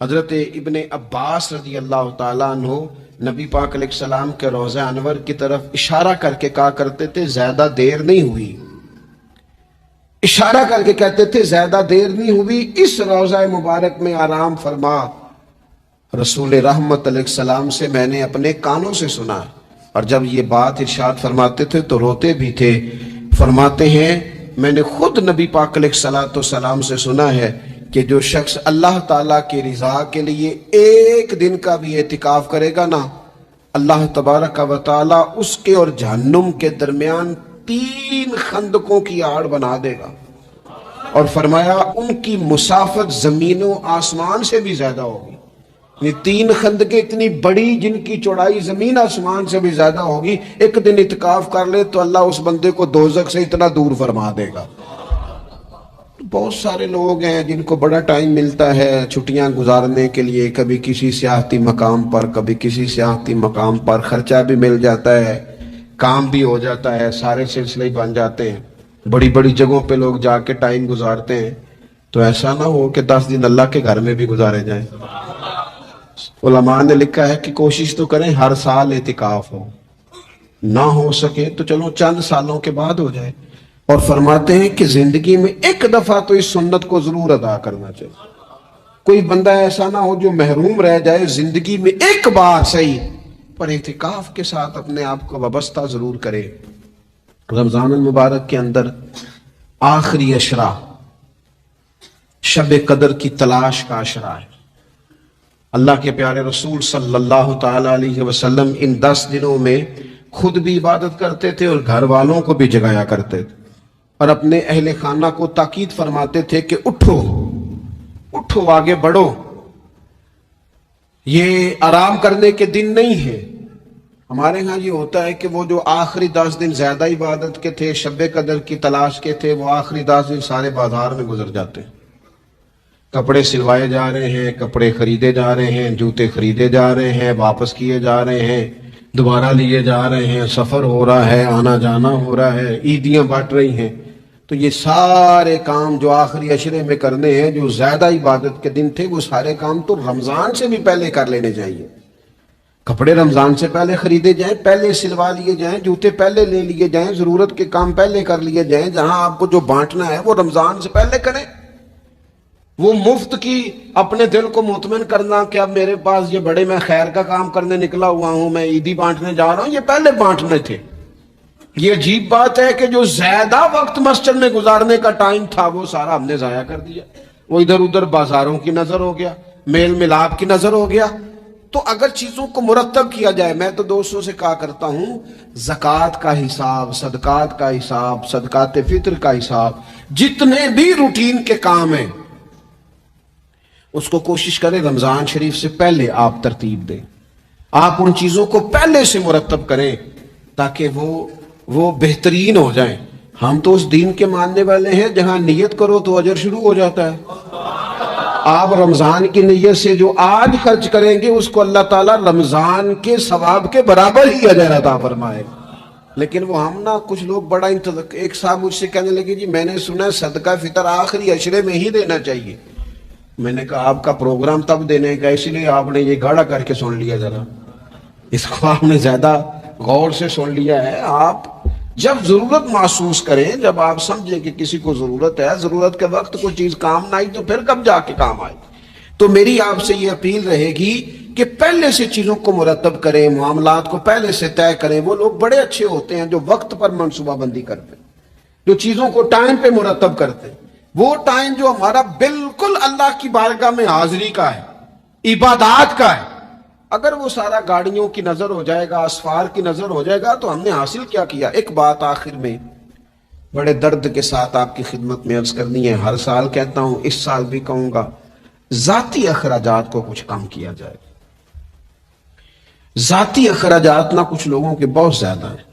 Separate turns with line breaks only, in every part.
حضرت ابن عباس رضی اللہ تعالیٰ عنہ نبی پاک علیہ السلام کے روضہ انور کی طرف اشارہ کر کے کہا کرتے تھے زیادہ دیر نہیں ہوئی، اشارہ کر کے کہتے تھے زیادہ دیر نہیں ہوئی، اس روضہ مبارک میں آرام فرما۔ رسول رحمت علیہ السلام سے میں نے اپنے کانوں سے سنا، اور جب یہ بات ارشاد فرماتے تھے تو روتے بھی تھے۔ فرماتے ہیں میں نے خود نبی پاک علیہ السلام سے سنا ہے کہ جو شخص اللہ تعالیٰ کی رضا کے لیے ایک دن کا بھی اعتکاف کرے گا نا، اللہ تبارک و تعالیٰ اس کے اور جہنم کے درمیان 3 خندقوں کی آڑ بنا دے گا، اور فرمایا ان کی مسافت زمین و آسمان سے بھی زیادہ ہوگی۔ یہ 3 خندقیں اتنی بڑی جن کی چوڑائی زمین آسمان سے بھی زیادہ ہوگی، ایک دن اعتکاف کر لے تو اللہ اس بندے کو دوزخ سے اتنا دور فرما دے گا۔ بہت سارے لوگ ہیں جن کو بڑا ٹائم ملتا ہے چھٹیاں گزارنے کے لیے، کبھی کسی سیاحتی مقام پر، کبھی کسی سیاحتی مقام پر، خرچہ بھی مل جاتا ہے، کام بھی ہو جاتا ہے، سارے سلسلے بن جاتے ہیں، بڑی بڑی جگہوں پہ لوگ جا کے ٹائم گزارتے ہیں۔ تو ایسا نہ ہو کہ 10 دن اللہ کے گھر میں بھی گزارے جائیں۔ علماء نے لکھا ہے کہ کوشش تو کریں ہر سال اعتکاف ہو، نہ ہو سکے تو چلو چند سالوں کے بعد ہو جائے، اور فرماتے ہیں کہ زندگی میں ایک دفعہ تو اس سنت کو ضرور ادا کرنا چاہیے۔ کوئی بندہ ایسا نہ ہو جو محروم رہ جائے، زندگی میں ایک بار صحیح پر اعتکاف کے ساتھ اپنے آپ کو وابستہ ضرور کرے۔ رمضان المبارک کے اندر آخری عشرہ شب قدر کی تلاش کا عشرہ ہے۔ اللہ کے پیارے رسول صلی اللہ تعالی علیہ وسلم ان 10 دنوں میں خود بھی عبادت کرتے تھے اور گھر والوں کو بھی جگایا کرتے تھے، اور اپنے اہل خانہ کو تاکید فرماتے تھے کہ اٹھو اٹھو، آگے بڑھو، یہ آرام کرنے کے دن نہیں ہے۔ ہمارے ہاں یہ ہوتا ہے کہ وہ جو آخری 10 دن زیادہ عبادت کے تھے، شب قدر کی تلاش کے تھے، وہ آخری 10 دن سارے بازار میں گزر جاتے ہیں، کپڑے سلوائے جا رہے ہیں، کپڑے خریدے جا رہے ہیں، جوتے خریدے جا رہے ہیں، واپس کیے جا رہے ہیں، دوبارہ لیے جا رہے ہیں، سفر ہو رہا ہے، آنا جانا ہو رہا ہے، عیدیاں بانٹ رہی ہیں۔ تو یہ سارے کام جو آخری عشرے میں کرنے ہیں، جو زیادہ عبادت کے دن تھے، وہ سارے کام تو رمضان سے بھی پہلے کر لینے چاہیے۔ کپڑے رمضان سے پہلے خریدے جائیں، پہلے سلوا لیے جائیں، جوتے پہلے لے لیے جائیں، ضرورت کے کام پہلے کر لیے جائیں۔ جہاں آپ کو جو بانٹنا ہے وہ رمضان سے پہلے کریں۔ وہ مفت کی اپنے دل کو مطمئن کرنا کہ اب میرے پاس یہ بڑے میں خیر کا کام کرنے نکلا ہوا ہوں، میں عیدی بانٹنے جا رہا ہوں، یہ پہلے بانٹنے تھے۔ یہ عجیب بات ہے کہ جو زیادہ وقت مسجد میں گزارنے کا ٹائم تھا وہ سارا ہم نے ضائع کر دیا، وہ ادھر ادھر بازاروں کی نظر ہو گیا، میل ملاپ کی نظر ہو گیا۔ تو اگر چیزوں کو مرتب کیا جائے، میں تو دوستوں سے کہا کرتا ہوں، زکوٰۃ کا حساب، صدقات کا حساب، صدقات فطر کا حساب، جتنے بھی روٹین کے کام ہیں اس کو کوشش کریں رمضان شریف سے پہلے آپ ترتیب دیں، آپ ان چیزوں کو پہلے سے مرتب کریں تاکہ وہ بہترین ہو جائیں۔ ہم تو اس دین کے ماننے والے ہیں جہاں نیت کرو تو اجر شروع ہو جاتا ہے۔ آپ رمضان کی نیت سے جو آج خرچ کریں گے اس کو اللہ تعالیٰ رمضان کے ثواب کے برابر ہی اجر عطا فرمائے گا۔ لیکن وہ ہم نا کچھ لوگ بڑا ایک صاحب مجھ سے کہنے لگے جی میں نے سنا ہے صدقہ فطر آخری عشرے میں ہی دینا چاہیے۔ میں نے کہا آپ کا پروگرام تب دینے کا، اسی لیے آپ نے یہ گاڑا کر کے سن لیا، ذرا اس کو آپ نے زیادہ غور سے سن لیا ہے۔ آپ جب ضرورت محسوس کریں، جب آپ سمجھیں کہ کسی کو ضرورت ہے، ضرورت کے وقت کوئی چیز کام نہ آئی تو پھر کب جا کے کام آئے۔ تو میری آپ سے یہ اپیل رہے گی کہ پہلے سے چیزوں کو مرتب کریں، معاملات کو پہلے سے طے کریں۔ وہ لوگ بڑے اچھے ہوتے ہیں جو وقت پر منصوبہ بندی کرتے ہیں، جو چیزوں کو ٹائم پہ مرتب کرتے ہیں۔ وہ ٹائم جو ہمارا بالکل اللہ کی بارگاہ میں حاضری کا ہے، عبادات کا ہے، اگر وہ سارا گاڑیوں کی نظر ہو جائے گا، اسفار کی نظر ہو جائے گا تو ہم نے حاصل کیا کیا۔ ایک بات آخر میں بڑے درد کے ساتھ آپ کی خدمت میں عرض کرنی ہے، ہر سال کہتا ہوں، اس سال بھی کہوں گا، ذاتی اخراجات کو کچھ کم کیا جائے۔ ذاتی اخراجات نہ کچھ لوگوں کے بہت زیادہ ہیں،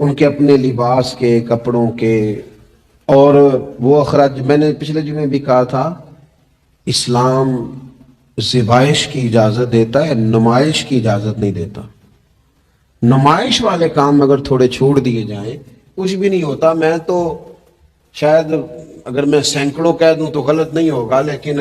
ان کے اپنے لباس کے، کپڑوں کے، اور وہ اخراج میں نے پچھلے جمعے بھی کہا تھا، اسلام ذبائش کی اجازت دیتا ہے، نمائش کی اجازت نہیں دیتا۔ نمائش والے کام اگر تھوڑے چھوڑ دیے جائیں کچھ بھی نہیں ہوتا۔ میں تو شاید اگر میں سینکڑوں کہہ دوں تو غلط نہیں ہوگا، لیکن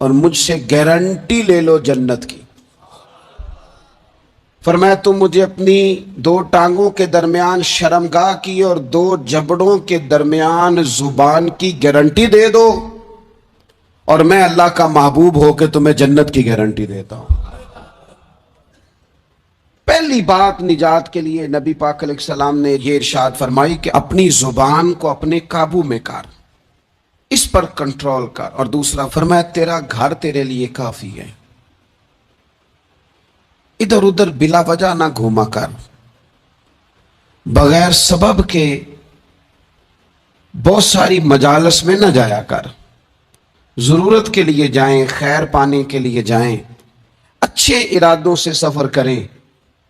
اور مجھ سے گارنٹی لے لو جنت کی. فرمایا تم مجھے اپنی 2 ٹانگوں کے درمیان شرمگاہ کی اور 2 جبڑوں کے درمیان زبان کی گارنٹی دے دو اور میں اللہ کا محبوب ہو کے تمہیں جنت کی گارنٹی دیتا ہوں. پہلی بات نجات کے لیے نبی پاک علیہ السلام نے یہ ارشاد فرمائی کہ اپنی زبان کو اپنے قابو میں کر، اس پر کنٹرول کر. اور دوسرا فرمایا تیرا گھر تیرے لیے کافی ہے، ادھر ادھر بلا وجہ نہ گھوما کر، بغیر سبب کے بہت ساری مجالس میں نہ جایا کر. ضرورت کے لیے جائیں، خیر پانے کے لیے جائیں، اچھے ارادوں سے سفر کریں.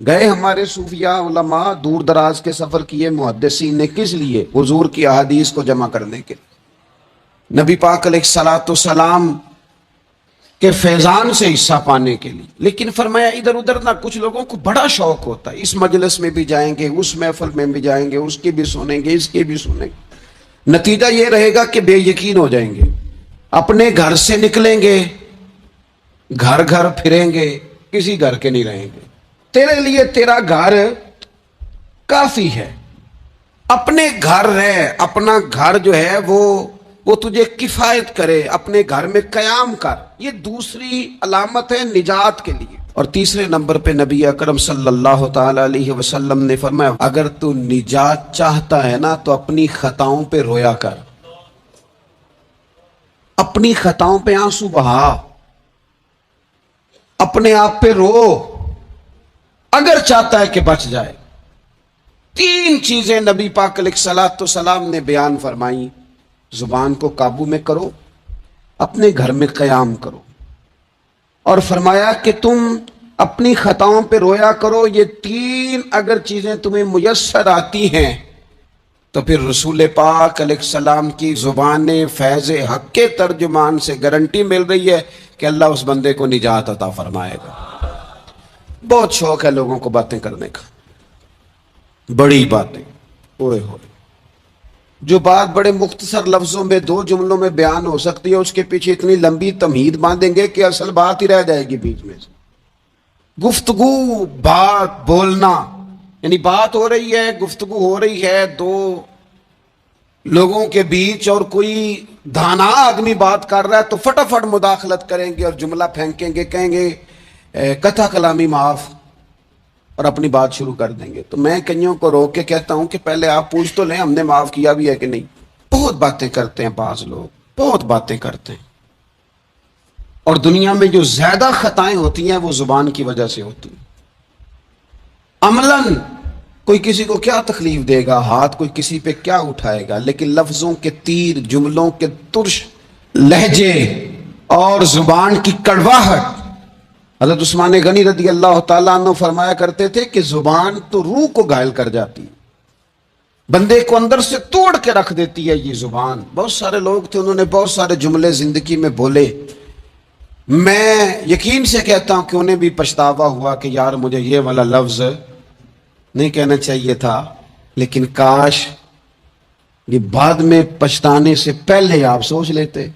گئے ہمارے صوفیاء علماء دور دراز کے سفر کیے محدثین نے، کس لیے؟ حضور کی احادیث کو جمع کرنے کے لیے، نبی پاک علیہ الصلوۃ والسلام کے فیضان سے حصہ پانے کے لیے. لیکن فرمایا ادھر ادھر نہ. کچھ لوگوں کو بڑا شوق ہوتا ہے، اس مجلس میں بھی جائیں گے، اس محفل میں بھی جائیں گے، اس کی بھی سنیں گے، اس کی بھی سنیں گے. نتیجہ یہ رہے گا کہ بے یقین ہو جائیں گے. اپنے گھر سے نکلیں گے، گھر گھر پھریں گے، کسی گھر کے نہیں رہیں گے. تیرے لیے تیرا گھر کافی ہے، اپنے گھر رہ. اپنا گھر جو ہے وہ تجھے کفایت کرے، اپنے گھر میں قیام کر. یہ دوسری علامت ہے نجات کے لیے. اور تیسرے نمبر پہ نبی اکرم صلی اللہ تعالی علیہ وسلم نے فرمایا اگر تو نجات چاہتا ہے نا تو اپنی خطاؤں پہ رویا کر، اپنی خطاؤں پہ آنسو بہا، اپنے آپ پہ رو اگر چاہتا ہے کہ بچ جائے. 3 چیزیں نبی پاک علیہ الصلوۃ والسلام نے بیان فرمائی. زبان کو قابو میں کرو، اپنے گھر میں قیام کرو، اور فرمایا کہ تم اپنی خطاؤں پہ رویا کرو. یہ 3 اگر چیزیں تمہیں میسر آتی ہیں تو پھر رسول پاک علیہ السلام کی زبان فیض حق کے ترجمان سے گارنٹی مل رہی ہے کہ اللہ اس بندے کو نجات عطا فرمائے گا. بہت شوق ہے لوگوں کو باتیں کرنے کا، بڑی باتیں، اوئے ہوئے. جو بات بڑے مختصر لفظوں میں 2 جملوں میں بیان ہو سکتی ہے اس کے پیچھے اتنی لمبی تمہید باندھیں گے کہ اصل بات ہی رہ جائے گی بیچ میں سے. گفتگو، بات، بولنا، یعنی بات ہو رہی ہے، گفتگو ہو رہی ہے 2 لوگوں کے بیچ اور کوئی دانا آدمی بات کر رہا ہے تو فٹافٹ مداخلت کریں گے اور جملہ پھینکیں گے، کہیں گے کتھا کلامی معاف، اور اپنی بات شروع کر دیں گے. تو میں کئیوں کو روک کے کہتا ہوں کہ پہلے آپ پوچھ تو لیں ہم نے معاف کیا بھی ہے کہ نہیں. بہت باتیں کرتے ہیں بعض لوگ، بہت باتیں کرتے ہیں، اور دنیا میں جو زیادہ خطائیں ہوتی ہیں وہ زبان کی وجہ سے ہوتی ہیں. عملاً کوئی کسی کو کیا تکلیف دے گا، ہاتھ کوئی کسی پہ کیا اٹھائے گا، لیکن لفظوں کے تیر، جملوں کے ترش لہجے اور زبان کی کڑواہٹ. حضرت عثمان غنی رضی اللہ تعالیٰ عنہ فرمایا کرتے تھے کہ زبان تو روح کو گھائل کر جاتی ہے، بندے کو اندر سے توڑ کے رکھ دیتی ہے یہ زبان. بہت سارے لوگ تھے انہوں نے بہت سارے جملے زندگی میں بولے، میں یقین سے کہتا ہوں کہ انہیں بھی پچھتاوا ہوا کہ یار مجھے یہ والا لفظ نہیں کہنا چاہیے تھا، لیکن کاش یہ بعد میں پچھتانے سے پہلے آپ سوچ لیتے.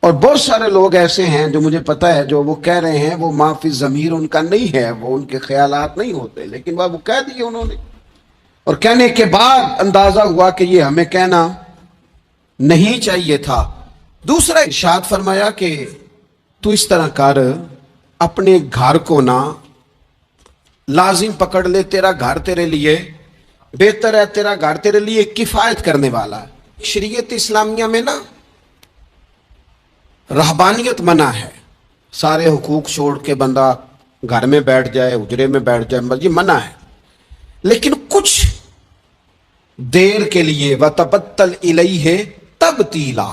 اور بہت سارے لوگ ایسے ہیں جو مجھے پتا ہے جو وہ کہہ رہے ہیں وہ معافی ضمیر ان کا نہیں ہے، وہ ان کے خیالات نہیں ہوتے، لیکن وہ کہہ دیے انہوں نے، اور کہنے کے بعد اندازہ ہوا کہ یہ ہمیں کہنا نہیں چاہیے تھا. دوسرا ارشاد فرمایا کہ تو اس طرح کر، اپنے گھر کو نہ لازم پکڑ لے، تیرا گھر تیرے لیے بہتر ہے، تیرا گھر تیرے لیے کفایت کرنے والا ہے. شریعت اسلامیہ میں نا رہبانیت منع ہے، سارے حقوق چھوڑ کے بندہ گھر میں بیٹھ جائے، اجرے میں بیٹھ جائے، یہ منع ہے. لیکن کچھ دیر کے لیے وَتَبَتَّلْ إِلَيْهِ تَبْتِيلًا،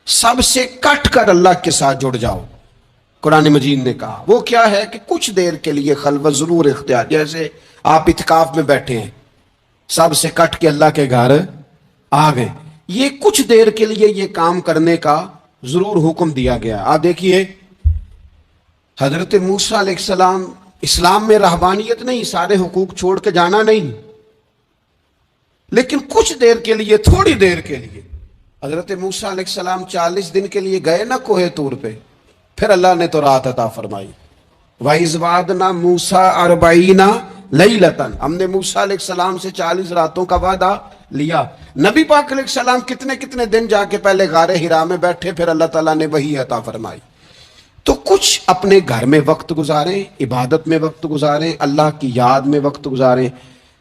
سب سے کٹ کر اللہ کے ساتھ جڑ جاؤ. قرآن مجید نے کہا وہ کیا ہے کہ کچھ دیر کے لیے خلوت ضرور اختیار، جیسے آپ اعتکاف میں بیٹھے ہیں، سب سے کٹ کے اللہ کے گھر آ گئے، یہ کچھ دیر کے لیے یہ کام کرنے کا ضرور حکم دیا گیا. آپ دیکھیے حضرت موسیٰ علیہ السلام، اسلام میں رہبانیت نہیں، سارے حقوق چھوڑ کے جانا نہیں، لیکن کچھ دیر کے لیے، تھوڑی دیر کے لیے حضرت موسیٰ علیہ السلام 40 دن کے لیے گئے نا کوہ طور پہ، پھر اللہ نے تو رات عطا فرمائی. وَإِذْ وَعَدْنَا مُوسَىٰ 40 لَيْلَةً، ہم نے موسیٰ علیہ السلام سے 40 راتوں کا وعدہ لیا. نبی پاک علیہ السلام کتنے کتنے دن جا کے پہلے غار حرا میں بیٹھے، پھر اللہ تعالیٰ نے وحی عطا فرمائی. تو کچھ اپنے گھر میں وقت گزاریں، عبادت میں وقت گزاریں، اللہ کی یاد میں وقت گزاریں.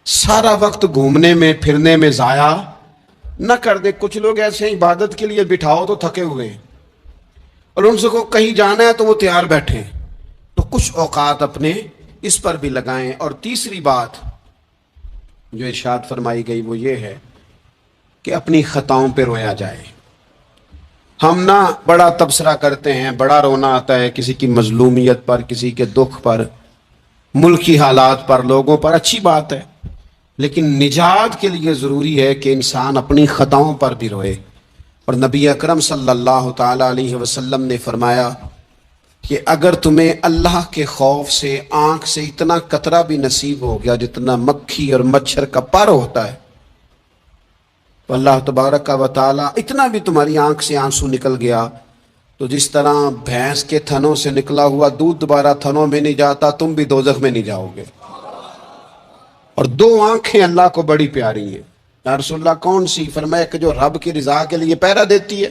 سارا وقت گھومنے میں پھرنے میں ضائع نہ کر دے. کچھ لوگ ایسے ہیں عبادت کے لیے بٹھاؤ تو تھکے ہوئے ہیں، اور ان سے کو کہیں جانا ہے تو وہ تیار بیٹھے ہیں. تو کچھ اوقات اپنے اس پر بھی لگائیں. اور تیسری بات جو ارشاد فرمائی گئی وہ یہ ہے کہ اپنی خطاؤں پہ رویا جائے. ہم نہ بڑا تبصرہ کرتے ہیں، بڑا رونا آتا ہے کسی کی مظلومیت پر، کسی کے دکھ پر، ملکی حالات پر، لوگوں پر. اچھی بات ہے، لیکن نجات کے لیے ضروری ہے کہ انسان اپنی خطاؤں پر بھی روئے. اور نبی اکرم صلی اللہ تعالی علیہ وسلم نے فرمایا کہ اگر تمہیں اللہ کے خوف سے آنکھ سے اتنا قطرہ بھی نصیب ہو گیا جتنا مکھی اور مچھر کا پر ہوتا ہے، تو اللہ تبارک و تعالی اتنا بھی تمہاری آنکھ سے آنسو نکل گیا تو جس طرح بھینس کے تھنوں سے نکلا ہوا دودھ دوبارہ تھنوں میں نہیں جاتا، تم بھی دوزخ میں نہیں جاؤ گے. اور 2 آنکھیں اللہ کو بڑی پیاری ہیں. یا رسول اللہ کون سی؟ فرمایا کہ جو رب کی رضا کے لیے پہرا دیتی ہے،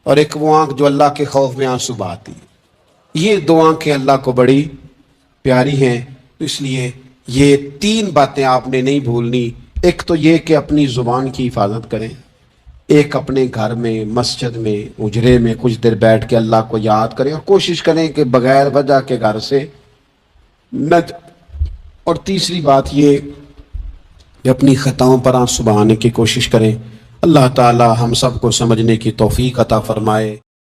اور ایک وہ آنکھ جو اللہ کے خوف میں آنسو بہاتی ہے. یہ 2 آنکھیں اللہ کو بڑی پیاری ہیں. تو اس لیے یہ 3 باتیں آپ نے نہیں بھولنی. ایک تو یہ کہ اپنی زبان کی حفاظت کریں، ایک اپنے گھر میں، مسجد میں، اجرے میں کچھ دیر بیٹھ کے اللہ کو یاد کریں، اور کوشش کریں کہ بغیر وجہ کے گھر سے نہ. اور تیسری بات یہ کہ اپنی خطاؤں پر آنسو بہانے کی کوشش کریں. اللہ تعالی ہم سب کو سمجھنے کی توفیق عطا فرمائے.